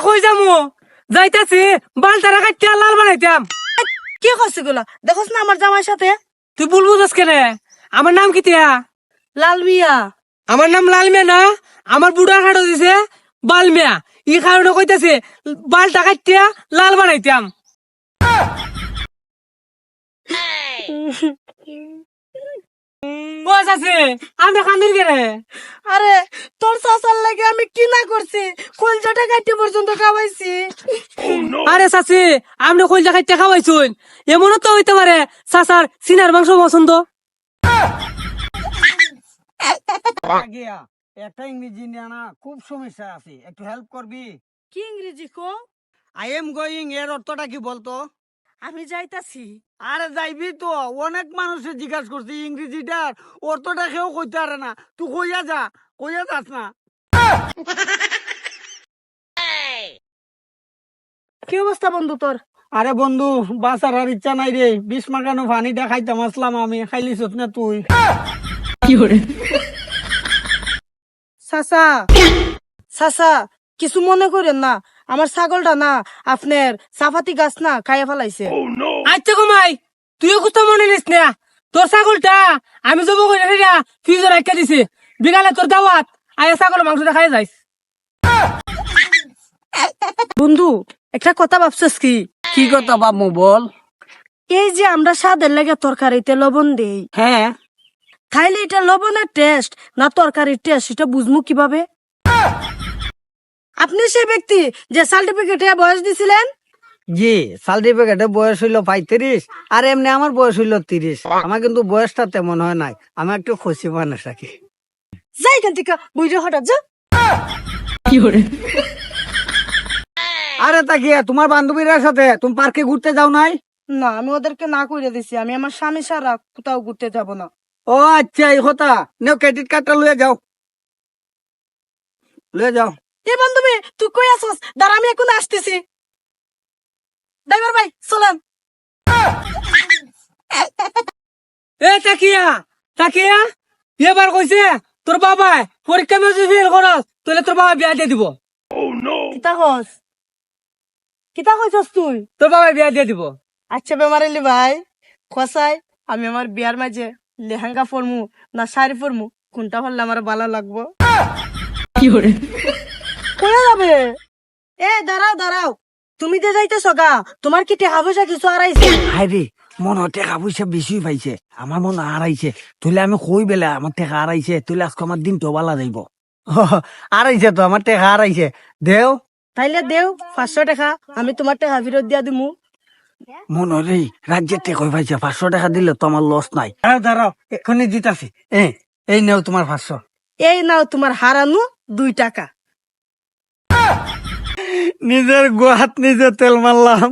কই যামু যাইতাছি বালতারা কাটিয়া লাল বানাইতাম। কি করছে গুলা দেখোস না আমার জামাইয়ের সাথে? তুই ভুল বুঝাস কেনে? আমার নাম কি তিয়া? লাল মিয়া। আমার নাম লাল মিয়া না, আমার বুড়ার হাড়ো দিছে বাল মিয়া। ই কারণে কইতাছে বালটা কাটিয়া লাল বানাইতাম। বস আছে আমি কান্দির কেনে? আরে তোর চাচার লাগে আমি কি না করছি, কলজাটা কাটতে পর্যন্ত খাওয়াইছি। আরে চাচি আপনি কইলা কাটিয়া খাওয়াইছুন, এমনও তো হইতে পারে চাচার সিনার মাংস পছন্দ। একটা ইংরেজি নিয়ে না খুব সমস্যা আছে, একটু হেল্প করবি? কি ইংরেজি কো? আই এম গোয়িং এর অর্থটা কি বলতো? আমি যাইতাছি। আরে যাইবি তো, অনেক মানুষে জিজ্ঞাসা করছে ইংরেজিটার অর্থটা কেউ কইতে পারে না, তুই কইয়া যা, কইয়া যাস না। কি অবস্থা বন্ধু তোর? আরে বন্ধু বাঁচার আর ইচ্ছা নাই রে, বিষ মাখানো পানিটা খাইতাম আসলাম আমি, খাইলিস না তুই? চাচা চাচা কিছু মনে করেন না, আমার ছাগলটা না আপনার চাপাতি গাছ না খাইয়া ফেলাইছে। আচ্ছা কমাই তুইও কোথাও মনে নিস না, তোর ছাগলটা আমি জব করে রেখা ফ্রিজে রাখা দিছি, বিকালে তোর দাওয়াত আয়া ছাগলের মাংসটা খাই যাইস। বন্ধু একটা কথা ভাবছিস কি? কি কথা বাবু বল? এই যে আমরা স্বাদের লেগে তরকারিতে লবণ দেই, হ্যাঁ, তাইলে এটা লবণের টেস্ট না তরকারির টেস্ট এটা বুঝবো কিভাবে? আপনি সেই ব্যক্তি যে সার্টিফিকেটে বয়স দিছিলেন। জি সার্টিফিকেটে বয়স হইলো 35, আর এমনি আমার বয়স হইলো 30। আমার কিন্তু বয়সটা তেমন হয় নাই, আমি একটু খুশি মানুষ রাখি। যাই এখান থেকে বুঝে হঠাৎ যা। আরে তাকিয়া তোমার বান্ধবীরা সাথে তুমি পার্কে ঘুরতে যাও নাই? না আমি ওদেরকে না করে দিছি, আমি আমার স্বামী সারা কোথাও ঘুরতে যাব না। ও আচ্ছা এই কথা, নেও ক্রেডিট কার্ডটা লয়ে যাও, লয়ে যাও। এ বান্ধবী তুই কই আছস? দাঁড়া আমি এখন আসতেছি। ড্রাইভার ভাই চলেন। এ তাকিয়া তাকিয়া এবার কইছে তোর বাবা পরীক্ষা মে ফেল করস তাহলে তোর বাবা বিয়া দিয়ে দিব। কিতা কস? কিতা কইছস তুই? তোর বাবা বিয়া দিয়ে দিব। আচ্ছা বেমারিলি ভাই খসাই, আমি আমার বিয়ার মাঝে লেহেঙ্গা পরমু না শাড়ি পরমু, কোনটা হলে আমার ভালো লাগবো? কোনে যাবে? এ দাঁড়াও দাঁড়াও, তুমি যে যাইতেছ গা, তোমার কি টাকা পয়সা কিছু হারাইছে? হাই রে, মনে হয় টাকা পয়সা বেশি পাইছে, আমার মনে হারাইছে। তুইলে আমি কই বেলা আমার টাকা হারাইছে, তুইলে আজকে আমার দিন তো বালা যাইব। হারাইছে তো আমার টাকা হারাইছে, দেও। তাইলে দেও 500 টাকা, আমি তোমার টাকা ফেরত দিয়া দিমু। মনে হয় রে রাজ্যের টাকা পাইছে, 500 টাকা দিলে তো আমার লস নাই। দাঁড়াও এক্ষুনি দিতাছি, এই নেও তোমার 500। এই নাও তোমার হারানো 2 টাকা। নিজের গোহাত নিজে তেল মারলাম।